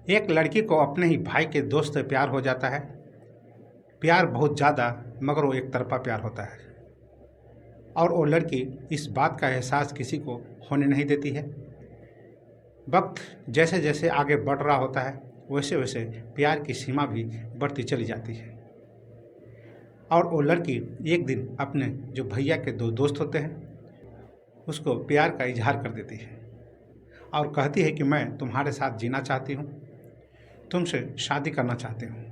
एक लड़की को अपने ही भाई के दोस्त से प्यार हो जाता है। प्यार बहुत ज़्यादा, मगर वो एक तरफा प्यार होता है और वो लड़की इस बात का एहसास किसी को होने नहीं देती है। वक्त जैसे जैसे आगे बढ़ रहा होता है वैसे वैसे प्यार की सीमा भी बढ़ती चली जाती है और वो लड़की एक दिन अपने जो भैया के दो दोस्त होते हैं उसको प्यार का इजहार कर देती है और कहती है कि मैं तुम्हारे साथ जीना चाहती हूँ, तुमसे शादी करना चाहती हूँ।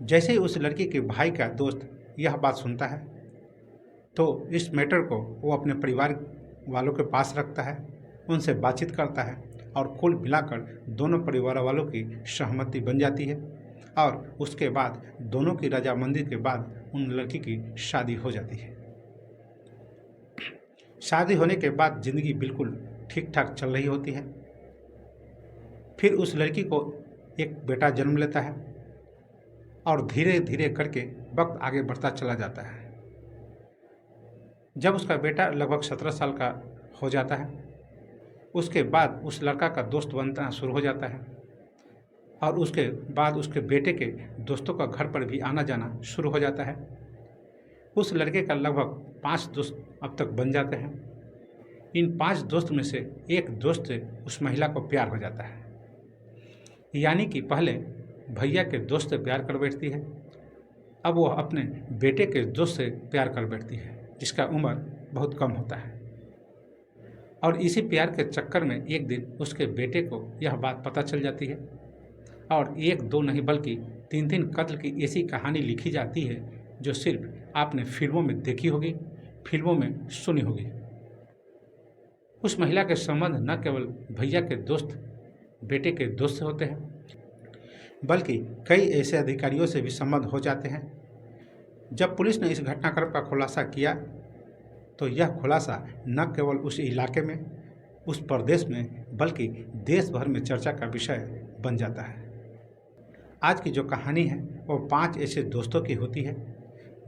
जैसे ही उस लड़की के भाई का दोस्त यह बात सुनता है तो इस मैटर को वो अपने परिवार वालों के पास रखता है, उनसे बातचीत करता है और कुल मिलाकर दोनों परिवार वालों की सहमति बन जाती है और उसके बाद दोनों की रजामंदी के बाद उन लड़की की शादी हो जाती है। शादी होने के बाद ज़िंदगी बिल्कुल ठीक ठाक चल रही होती है। फिर उस लड़की को एक बेटा जन्म लेता है और धीरे धीरे करके वक्त आगे बढ़ता चला जाता है। जब उसका बेटा लगभग 17 साल का हो जाता है उसके बाद उस लड़का का दोस्त बनना शुरू हो जाता है और उसके बाद उसके बेटे के दोस्तों का घर पर भी आना जाना शुरू हो जाता है। उस लड़के का लगभग 5 दोस्त अब तक बन जाते हैं। इन 5 दोस्त में से एक दोस्त से उस महिला को प्यार हो जाता है, यानी कि पहले भैया के दोस्त से प्यार कर बैठती है, अब वो अपने बेटे के दोस्त से प्यार कर बैठती है जिसका उम्र बहुत कम होता है। और इसी प्यार के चक्कर में एक दिन उसके बेटे को यह बात पता चल जाती है और 1-2 नहीं बल्कि 3-3 कत्ल की ऐसी कहानी लिखी जाती है जो सिर्फ आपने फिल्मों में देखी होगी, फिल्मों में सुनी होगी। उस महिला के संबंध न केवल भैया के दोस्त बेटे के दोस्त से होते हैं बल्कि कई ऐसे अधिकारियों से भी संबंध हो जाते हैं। जब पुलिस ने इस घटनाक्रम का खुलासा किया तो यह खुलासा न केवल उस इलाके में, उस प्रदेश में, बल्कि देश भर में चर्चा का विषय बन जाता है। आज की जो कहानी है वो 5 ऐसे दोस्तों की होती है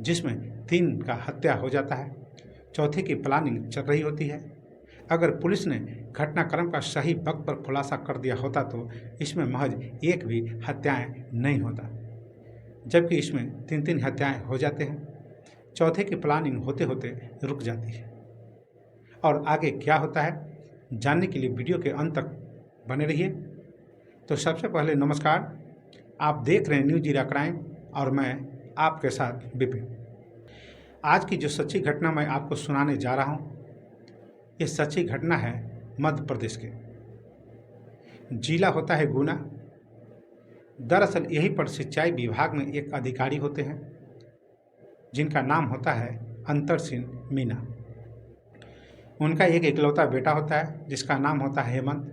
जिसमें 3 का हत्या हो जाता है, चौथे की प्लानिंग चल रही होती है। अगर पुलिस ने घटनाक्रम का सही वक्त पर खुलासा कर दिया होता तो इसमें महज एक भी हत्याएं नहीं होता, जबकि इसमें 3-3 हत्याएं हो जाते हैं। चौथे की प्लानिंग होते होते रुक जाती है। और आगे क्या होता है जानने के लिए वीडियो के अंत तक बने रहिए। तो सबसे पहले नमस्कार, आप देख रहे हैं न्यूज़ जीरा क्राइम और मैं आपके साथ विपिन। आज की जो सच्ची घटना मैं आपको सुनाने जा रहा हूँ ये सच्ची घटना है मध्य प्रदेश के। जिला होता है गुना। दरअसल यहीं पर सिंचाई विभाग में एक अधिकारी होते हैं जिनका नाम होता है अंतर सिंह मीना। उनका एक इकलौता बेटा होता है जिसका नाम होता है हेमंत,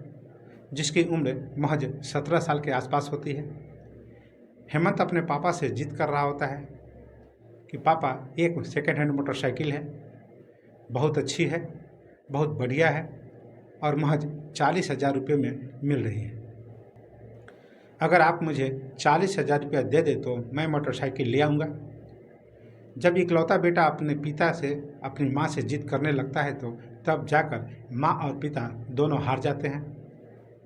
जिसकी उम्र महज 17 साल के आसपास होती है। हेमंत अपने पापा से जिद कर रहा होता है कि पापा एक सेकेंड हैंड मोटरसाइकिल है, बहुत अच्छी है, बहुत बढ़िया है और महज 40,000 रुपये में मिल रही है। अगर आप मुझे 40,000 रुपया दे दे तो मैं मोटरसाइकिल ले आऊँगा। जब इकलौता बेटा अपने पिता से अपनी माँ से जिद करने लगता है तो तब जाकर माँ और पिता दोनों हार जाते हैं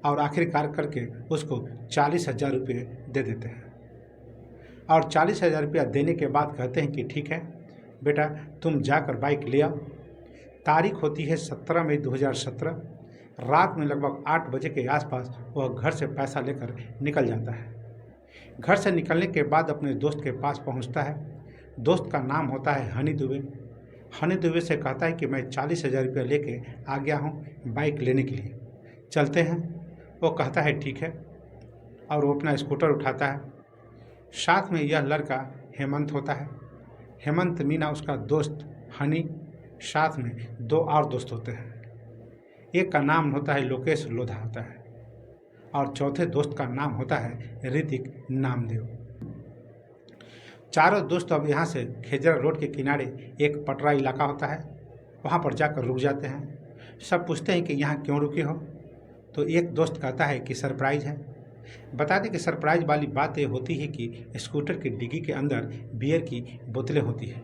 और आखिरकार करके उसको 40,000 रुपये दे देते हैं। और 40,000 रुपया देने के बाद कहते हैं कि ठीक है बेटा, तुम जाकर बाइक ले आओ। तारीख होती है 17 मई 2017। रात में लगभग 8 बजे के आसपास वह घर से पैसा लेकर निकल जाता है। घर से निकलने के बाद अपने दोस्त के पास पहुंचता है। दोस्त का नाम होता है हनी दुबे। हनी दुबे से कहता है कि मैं 40,000 रुपया लेके आ गया हूं बाइक लेने के लिए, चलते हैं। वो कहता है ठीक है और वो अपना स्कूटर उठाता है। साथ में यह लड़का हेमंत होता है। हेमंत मीना उसका दोस्त हनी, साथ में 2 और दोस्त होते हैं। एक का नाम होता है लोकेश लोधा होता है और चौथे दोस्त का नाम होता है ऋतिक नामदेव। चारों दोस्त अब यहाँ से खेजरा रोड के किनारे एक पटरा इलाका होता है, वहाँ पर जाकर रुक जाते हैं। सब पूछते हैं कि यहाँ क्यों रुके हो, तो एक दोस्त कहता है कि सरप्राइज़ है। बता दें कि सरप्राइज वाली बात ये होती है कि स्कूटर की डिग्गी के अंदर बियर की बोतलें होती हैं।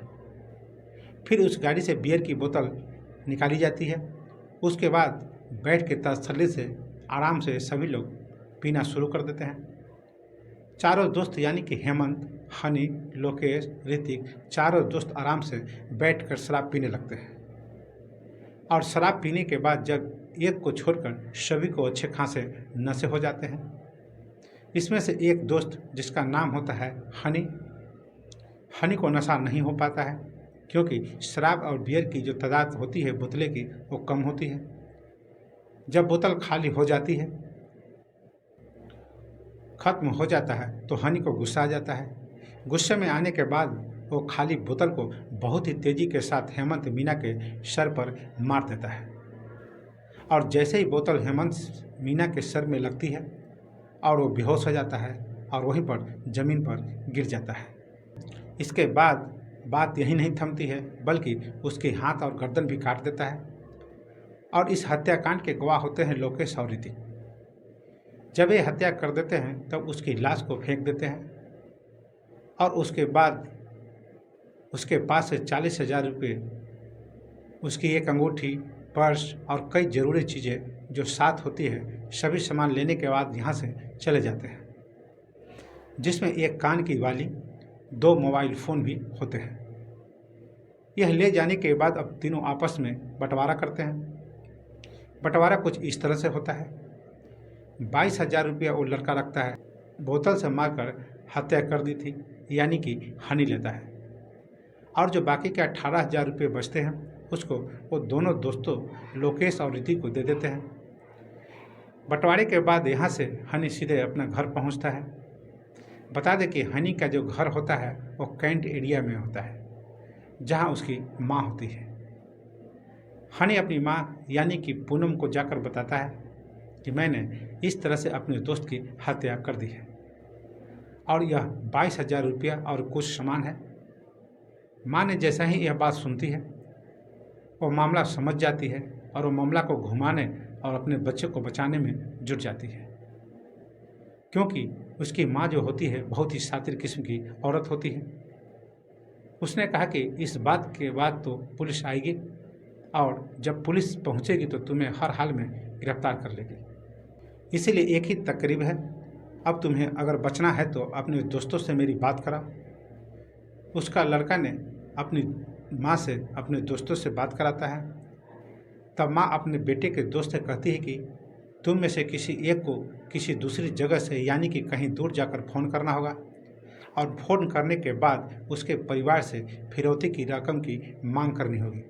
फिर उस गाड़ी से बियर की बोतल निकाली जाती है। उसके बाद बैठ के तसल्ली से आराम से सभी लोग पीना शुरू कर देते हैं। चारों दोस्त यानी कि हेमंत, हनी, लोकेश, ऋतिक, चारों दोस्त आराम से बैठकर शराब पीने लगते हैं। और शराब पीने के बाद जब एक को छोड़कर सभी को अच्छे खासे नशे हो जाते हैं। इसमें से एक दोस्त जिसका नाम होता है हनी को नशा नहीं हो पाता है, क्योंकि शराब और बियर की जो तादाद होती है बोतलें की वो कम होती है। जब बोतल खाली हो जाती है, खत्म हो जाता है, तो हनी को गुस्सा आ जाता है। गुस्से में आने के बाद वो खाली बोतल को बहुत ही तेज़ी के साथ हेमंत मीना के सर पर मार देता है। और जैसे ही बोतल हेमंत मीना के सर में लगती है और वो बेहोश हो जाता है और वहीं पर ज़मीन पर गिर जाता है। इसके बाद बात यही नहीं थमती है, बल्कि उसके हाथ और गर्दन भी काट देता है। और इस हत्याकांड के गवाह होते हैं लोकेश और ऋतिक। जब ये हत्या कर देते हैं तब उसकी लाश को फेंक देते हैं और उसके बाद उसके पास से 40,000 रुपये, उसकी एक अंगूठी, पर्स और कई ज़रूरी चीज़ें जो साथ होती है, सभी सामान लेने के बाद यहाँ से चले जाते हैं, जिसमें एक कान की वाली, 2 मोबाइल फ़ोन भी होते हैं। यह ले जाने के बाद अब तीनों आपस में बंटवारा करते हैं। बंटवारा कुछ इस तरह से होता है। 22,000 रुपया वो लड़का रखता है, बोतल से मारकर हत्या कर दी थी, यानी कि हनी लेता है। और जो बाकी के 18,000 रुपये बचते हैं उसको वो दोनों दोस्तों लोकेश और ऋतिक को दे देते हैं। बंटवारे के बाद यहाँ से हनी सीधे अपना घर पहुँचता है। बता दें कि हनी का जो घर होता है वो कैंट एरिया में होता है, जहाँ उसकी माँ होती है। हनी अपनी माँ यानी कि पूनम को जाकर बताता है कि मैंने इस तरह से अपने दोस्त की हत्या कर दी है और यह 22,000 रुपया और कुछ सामान है। माँ ने जैसा ही यह बात सुनती है वो मामला समझ जाती है और वो मामला को घुमाने और अपने बच्चे को बचाने में जुट जाती है, क्योंकि उसकी माँ जो होती है बहुत ही शातिर किस्म की औरत होती है। उसने कहा कि इस बात के बाद तो पुलिस आएगी और जब पुलिस पहुँचेगी तो तुम्हें हर हाल में गिरफ्तार कर लेगी, इसीलिए एक ही तकरीब है, अब तुम्हें अगर बचना है तो अपने दोस्तों से मेरी बात करा। उसका लड़का ने अपनी माँ से अपने दोस्तों से बात कराता है। तब माँ अपने बेटे के दोस्त से कहती है कि तुम में से किसी एक को किसी दूसरी जगह से यानी कि कहीं दूर जाकर फ़ोन करना होगा और फ़ोन करने के बाद उसके परिवार से फिरौती की रकम की मांग करनी होगी।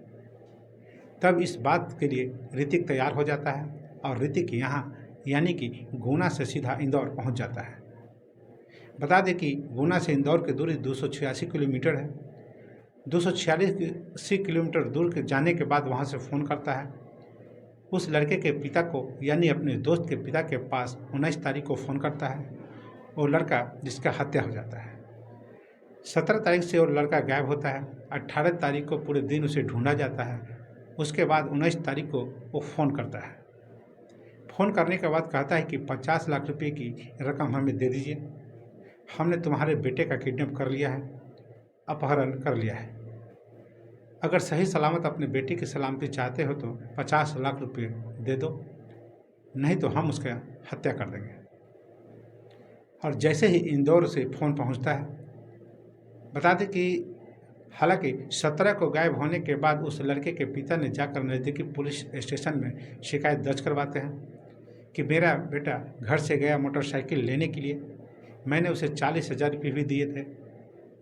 तब इस बात के लिए ऋतिक तैयार हो जाता है और ऋतिक यहाँ यानी कि गुना से सीधा इंदौर पहुँच जाता है। बता दें कि गुना से इंदौर की दूरी 286 किलोमीटर है। 246 किलोमीटर दूर के जाने के बाद वहाँ से फ़ोन करता है उस लड़के के पिता को, यानी अपने दोस्त के पिता के पास 19 तारीख को फ़ोन करता है वो लड़का जिसका हत्या हो जाता है। 17 तारीख से वो लड़का गायब होता है। 18 तारीख को पूरे दिन उसे ढूंढा जाता है। उसके बाद 19 तारीख को वो फ़ोन करता है। फ़ोन करने के बाद कहता है कि 50 लाख रुपए की रकम हमें दे दीजिए, हमने तुम्हारे बेटे का किडनैप कर लिया है, अपहरण कर लिया है। अगर सही सलामत अपने बेटे की सलामती चाहते हो तो 50 लाख रुपए दे दो, नहीं तो हम उसका हत्या कर देंगे। और जैसे ही इंदौर से फ़ोन पहुंचता है, बता दें कि हालांकि 17 को गायब होने के बाद उस लड़के के पिता ने जाकर नज़दीकी पुलिस स्टेशन में शिकायत दर्ज करवाते हैं कि मेरा बेटा घर से गया मोटरसाइकिल लेने के लिए, मैंने उसे 40,000 रुपये भी दिए थे,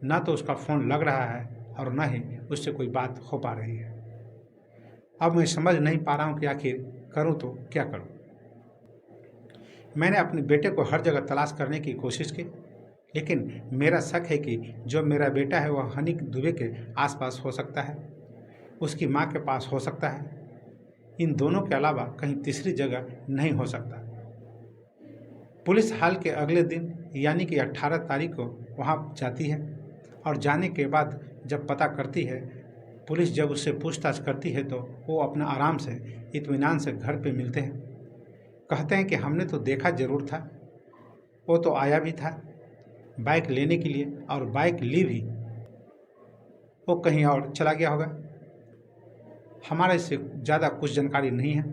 ना तो उसका फ़ोन लग रहा है और न ही उससे कोई बात हो पा रही है। अब मैं समझ नहीं पा रहा हूँ कि आखिर करूँ तो क्या करूँ। मैंने अपने बेटे को हर जगह तलाश करने की कोशिश की, लेकिन मेरा शक है कि जो मेरा बेटा है वह हनी दुबे के आसपास हो सकता है, उसकी माँ के पास हो सकता है, इन दोनों के अलावा कहीं तीसरी जगह नहीं हो सकता। पुलिस हाल के अगले दिन यानी कि 18 तारीख को वहाँ जाती है और जाने के बाद जब पता करती है, पुलिस जब उससे पूछताछ करती है तो वो अपना आराम से इत्मीनान से घर पे मिलते हैं। कहते हैं कि हमने तो देखा ज़रूर था, वो तो आया भी था बाइक लेने के लिए और बाइक ली भी, वो कहीं और चला गया होगा, हमारा इससे ज़्यादा कुछ जानकारी नहीं है।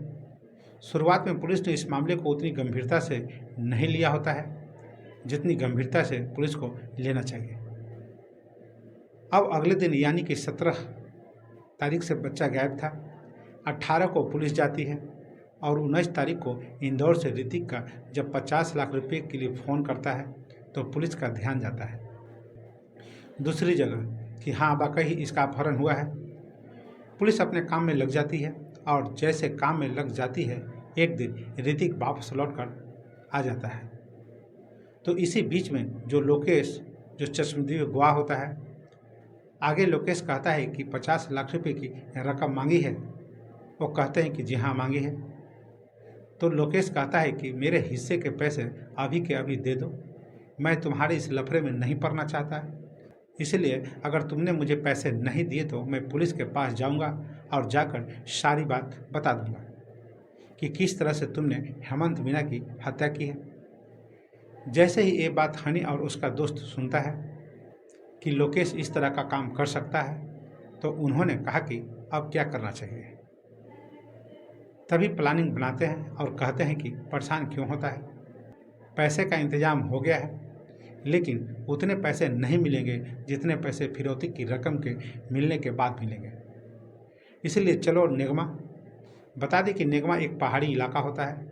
शुरुआत में पुलिस ने इस मामले को उतनी गंभीरता से नहीं लिया होता है जितनी गंभीरता से पुलिस को लेना चाहिए। अब अगले दिन यानी कि 17 तारीख से बच्चा गायब था। 18 को पुलिस जाती है और 19 तारीख को इंदौर से ऋतिक का जब 50 लाख रुपए के लिए फ़ोन करता है तो पुलिस का ध्यान जाता है दूसरी जगह कि हाँ वाकई इसका अपहरण हुआ है। पुलिस अपने काम में लग जाती है और जैसे काम में लग जाती है एक दिन ऋतिक वापस लौट कर आ जाता है। तो इसी बीच में जो लोकेश जो चश्मदीद गवाह होता है, आगे लोकेश कहता है कि 50 लाख रुपए की रकम मांगी है। वो कहते हैं कि जी हाँ मांगी है। तो लोकेश कहता है कि मेरे हिस्से के पैसे अभी के अभी दे दो, मैं तुम्हारे इस लफड़े में नहीं पड़ना चाहता, इसलिए अगर तुमने मुझे पैसे नहीं दिए तो मैं पुलिस के पास जाऊंगा और जाकर सारी बात बता दूंगा कि किस तरह से तुमने हेमंत मीना की हत्या की है। जैसे ही ये बात हनी और उसका दोस्त सुनता है कि लोकेश इस तरह का काम कर सकता है तो उन्होंने कहा कि अब क्या करना चाहिए। तभी प्लानिंग बनाते हैं और कहते हैं कि परेशान क्यों होता है, पैसे का इंतजाम हो गया है लेकिन उतने पैसे नहीं मिलेंगे जितने पैसे फिरौती की रकम के मिलने के बाद मिलेंगे, इसलिए चलो निगमा। बता दें कि निगमा एक पहाड़ी इलाका होता है।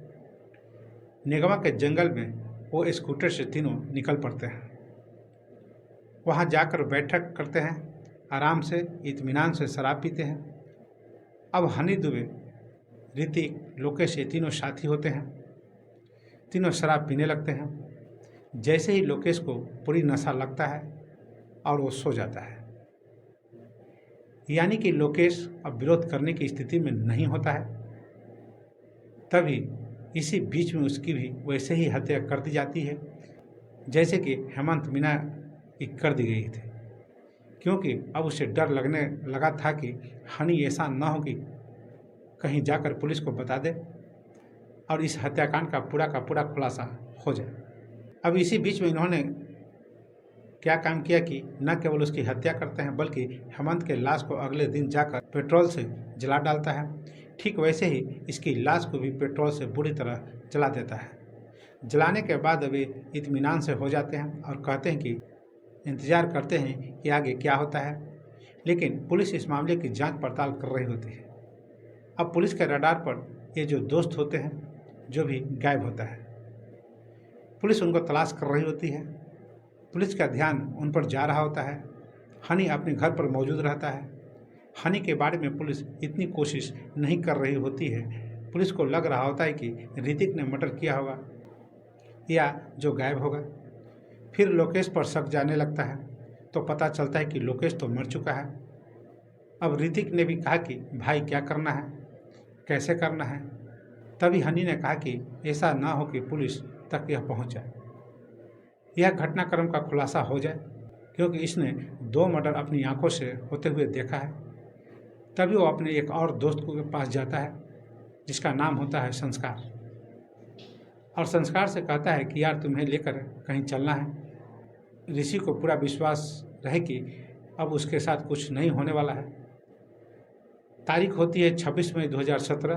निगमा के जंगल में वो स्कूटर से तीनों निकल पड़ते हैं। वहाँ जाकर बैठक करते हैं, आराम से इत्मीनान से शराब पीते हैं। अब हनी दुबे, ऋतिक, लोकेश ये तीनों साथी होते हैं। तीनों शराब पीने लगते हैं। जैसे ही लोकेश को पूरी नशा लगता है और वो सो जाता है, यानी कि लोकेश अब विरोध करने की स्थिति में नहीं होता है। तभी इसी बीच में उसकी भी वैसे ही हत्या कर दी जाती है जैसे कि हेमंत मीना की कर दी गई थी, क्योंकि अब उसे डर लगने लगा था कि हनी ऐसा न हो कि कहीं जाकर पुलिस को बता दे और इस हत्याकांड का पूरा खुलासा हो जाए। अब इसी बीच में इन्होंने क्या काम किया कि न केवल उसकी हत्या करते हैं बल्कि हेमंत के लाश को अगले दिन जाकर पेट्रोल से जला डालता है। ठीक वैसे ही इसकी लाश को भी पेट्रोल से बुरी तरह जला देता है। जलाने के बाद वे इत्मीनान से हो जाते हैं और कहते हैं कि इंतज़ार करते हैं कि आगे क्या होता है, लेकिन पुलिस इस मामले की जांच पड़ताल कर रही होती है। अब पुलिस के रडार पर ये जो दोस्त होते हैं जो भी गायब होता है, पुलिस उनको तलाश कर रही होती है। पुलिस का ध्यान उन पर जा रहा होता है। हनी अपने घर पर मौजूद रहता है। हनी के बारे में पुलिस इतनी कोशिश नहीं कर रही होती है। पुलिस को लग रहा होता है कि ऋतिक ने मर्डर किया होगा या जो गायब होगा। फिर लोकेश पर शक जाने लगता है तो पता चलता है कि लोकेश तो मर चुका है। अब ऋतिक ने भी कहा कि भाई क्या करना है, कैसे करना है। तभी हनी ने कहा कि ऐसा ना हो कि पुलिस तक यह पहुंच जाए, यह घटनाक्रम का खुलासा हो जाए, क्योंकि इसने 2 मर्डर अपनी आंखों से होते हुए देखा है। तभी वो अपने एक और दोस्त के पास जाता है जिसका नाम होता है संस्कार, और संस्कार से कहता है कि यार तुम्हें लेकर कहीं चलना है। ऋषि को पूरा विश्वास रहे कि अब उसके साथ कुछ नहीं होने वाला है। तारीख होती है 26 मई 2017।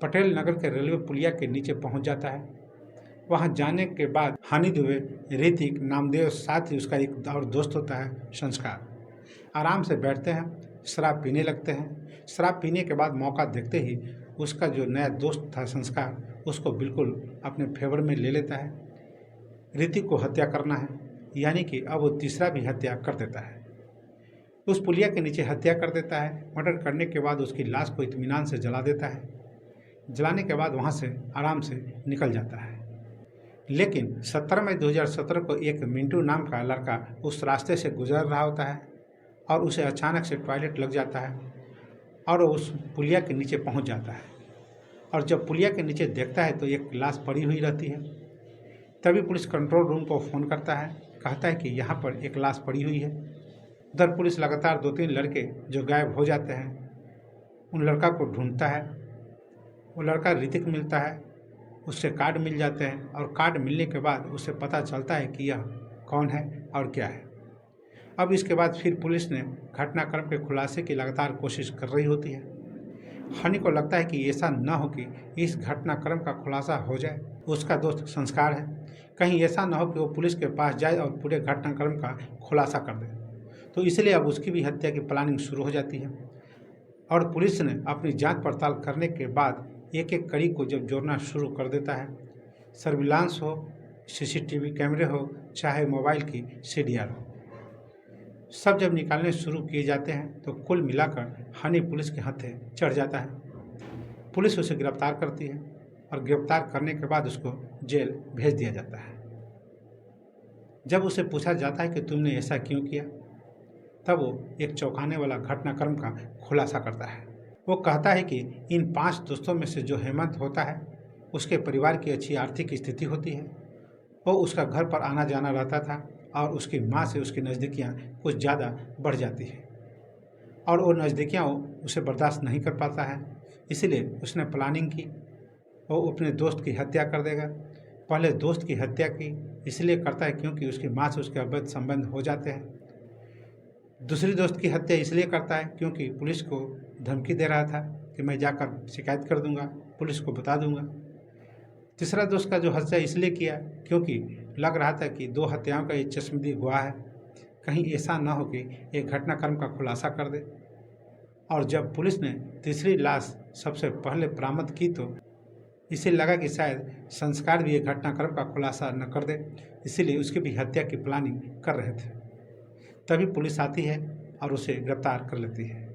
पटेल नगर के रेलवे पुलिया के नीचे पहुंच जाता है। वहां जाने के बाद हनी दुबे, ऋतिक, नामदेव, साथ ही उसका एक और दोस्त होता है संस्कार, आराम से बैठते हैं, शराब पीने लगते हैं। शराब पीने के बाद मौका देखते ही उसका जो नया दोस्त था संस्कार, उसको बिल्कुल अपने फेवर में ले लेता है। ऋतिक को हत्या करना है, यानी कि अब वो तीसरा भी हत्या कर देता है। उस पुलिया के नीचे हत्या कर देता है। मर्डर करने के बाद उसकी लाश को इत्मीनान से जला देता है। जलाने के बाद वहाँ से आराम से निकल जाता है। लेकिन 17 मई 2017 को एक मिंटू नाम का लड़का उस रास्ते से गुजर रहा होता है और उसे अचानक से टॉयलेट लग जाता है और वो उस पुलिया के नीचे पहुंच जाता है। और जब पुलिया के नीचे देखता है तो एक लाश पड़ी हुई रहती है। तभी पुलिस कंट्रोल रूम को फ़ोन करता है, कहता है कि यहाँ पर एक लाश पड़ी हुई है। उधर पुलिस लगातार 2-3 लड़के जो गायब हो जाते हैं उन लड़का को ढूंढता है। वो लड़का ऋतिक मिलता है, उससे कार्ड मिल जाते हैं और कार्ड मिलने के बाद उसे पता चलता है कि यह कौन है और क्या है। अब इसके बाद फिर पुलिस ने घटनाक्रम के खुलासे की लगातार कोशिश कर रही होती है। हनी को लगता है कि ऐसा न हो कि इस घटनाक्रम का खुलासा हो जाए। उसका दोस्त संस्कार है, कहीं ऐसा न हो कि वो पुलिस के पास जाए और पूरे घटनाक्रम का खुलासा कर दे। तो इसलिए अब उसकी भी हत्या की प्लानिंग शुरू हो जाती है और पुलिस ने अपनी जांच पड़ताल करने के बाद एक एक कड़ी को जब जोड़ना शुरू कर देता है, सर्विलांस हो, सीसीटीवी कैमरे हो, चाहे मोबाइल की सीडीआर हो, सब जब निकालने शुरू किए जाते हैं तो कुल मिलाकर हनी पुलिस के हाथे चढ़ जाता है। पुलिस उसे गिरफ्तार करती है और गिरफ्तार करने के बाद उसको जेल भेज दिया जाता है। जब उसे पूछा जाता है कि तुमने ऐसा क्यों किया, तब वो एक चौंकाने वाला घटनाक्रम का खुलासा करता है। वो कहता है कि इन 5 दोस्तों में से जो हेमंत होता है, उसके परिवार की अच्छी आर्थिक स्थिति होती है। वो उसका घर पर आना जाना रहता था और उसकी माँ से उसकी नज़दीकियाँ कुछ ज़्यादा बढ़ जाती है और वो नज़दीकियाँ उसे बर्दाश्त नहीं कर पाता है। इसलिए उसने प्लानिंग की, वो अपने दोस्त की हत्या कर देगा। पहले दोस्त की हत्या की इसलिए करता है क्योंकि उसकी माँ से उसके अवैध संबंध हो जाते हैं। दूसरी दोस्त की हत्या इसलिए करता है क्योंकि पुलिस को धमकी दे रहा था कि मैं जाकर शिकायत कर दूंगा, पुलिस को बता दूंगा। तीसरा दोस्त का जो हत्या इसलिए किया क्योंकि लग रहा था कि 2 हत्याओं का ये चश्मदीद गवाह है, कहीं ऐसा न हो कि एक घटनाक्रम का खुलासा कर दे। और जब पुलिस ने तीसरी लाश सबसे पहले बरामद की तो इसे लगा कि शायद संस्कार भी एक घटनाक्रम का खुलासा न कर दे, इसीलिए उसकी भी हत्या की प्लानिंग कर रहे थे। तभी पुलिस आती है और उसे गिरफ्तार कर लेती है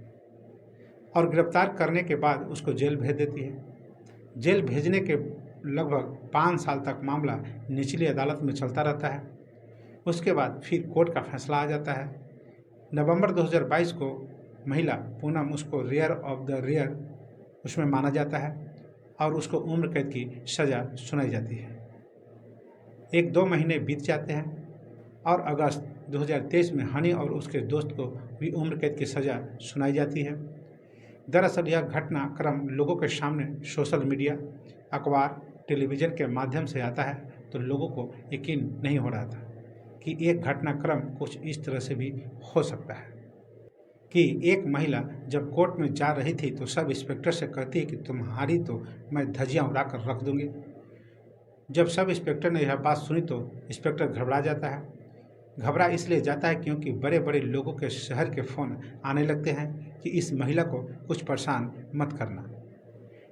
और गिरफ्तार करने के बाद उसको जेल भेज देती है। जेल भेजने के लगभग 5 साल तक मामला निचली अदालत में चलता रहता है। उसके बाद फिर कोर्ट का फैसला आ जाता है। नवंबर 2022 को महिला पूनम उसको रेयर ऑफ द रेयर उसमें माना जाता है और उसको उम्र कैद की सज़ा सुनाई जाती है। 1-2 महीने बीत जाते हैं और अगस्त 2023 में हनी और उसके दोस्त को भी उम्र कैद की सज़ा सुनाई जाती है। दरअसल यह घटनाक्रम लोगों के सामने सोशल मीडिया, अखबार, टेलीविज़न के माध्यम से आता है तो लोगों को यकीन नहीं हो रहा था कि एक घटनाक्रम कुछ इस तरह से भी हो सकता है कि एक महिला जब कोर्ट में जा रही थी तो सब इंस्पेक्टर से कहती है कि तुम्हारी तो मैं धज्जियाँ उड़ा कर रख दूँगी। जब सब इंस्पेक्टर ने यह बात सुनी तो इंस्पेक्टर घबरा जाता है। घबरा इसलिए जाता है क्योंकि बड़े बड़े लोगों के शहर के फ़ोन आने लगते हैं कि इस महिला को कुछ परेशान मत करना।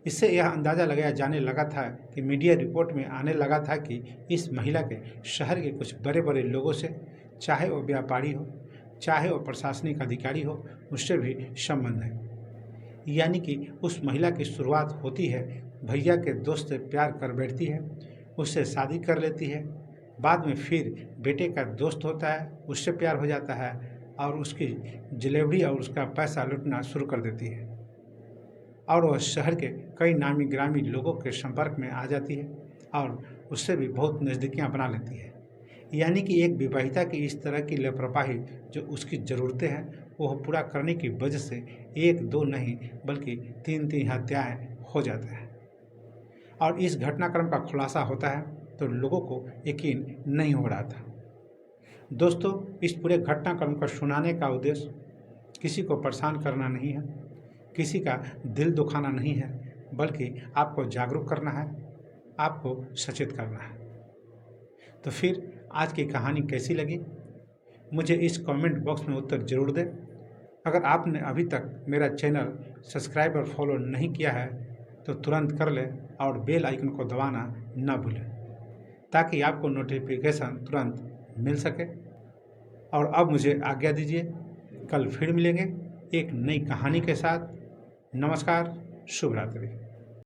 इससे यह अंदाज़ा लगाया जाने लगा था कि मीडिया रिपोर्ट में आने लगा था कि इस महिला के शहर के कुछ बड़े बड़े लोगों से, चाहे वो व्यापारी हो, चाहे वो प्रशासनिक अधिकारी हो, उससे भी संबंध है। यानी कि उस महिला की शुरुआत होती है भैया के दोस्त से प्यार कर बैठती है, उससे शादी कर लेती है, बाद में फिर बेटे का दोस्त होता है, उससे प्यार हो जाता है और उसकी डिलीवरी और उसका पैसा लूटना शुरू कर देती है और वह शहर के कई नामी ग्रामी लोगों के संपर्क में आ जाती है और उससे भी बहुत नज़दीकियाँ बना लेती है। यानी कि एक विवाहिता की इस तरह की लापरवाही जो उसकी ज़रूरतें हैं वह पूरा करने की वजह से 1-2 नहीं बल्कि 3-3 हत्याएँ हो जाते हैं और इस घटनाक्रम का खुलासा होता है तो लोगों को यकीन नहीं हो रहा था। दोस्तों, इस पूरे घटनाक्रम को सुनाने का उद्देश्य किसी को परेशान करना नहीं है, किसी का दिल दुखाना नहीं है, बल्कि आपको जागरूक करना है, आपको सचेत करना है। तो फिर आज की कहानी कैसी लगी मुझे इस कमेंट बॉक्स में उत्तर ज़रूर दें। अगर आपने अभी तक मेरा चैनल सब्सक्राइब और फॉलो नहीं किया है तो तुरंत कर लें और बेल आइकन को दबाना न भूलें ताकि आपको नोटिफिकेशन तुरंत मिल सके। और अब मुझे आज्ञा दीजिए, कल फिर मिलेंगे एक नई कहानी के साथ। नमस्कार, शुभ रात्रि।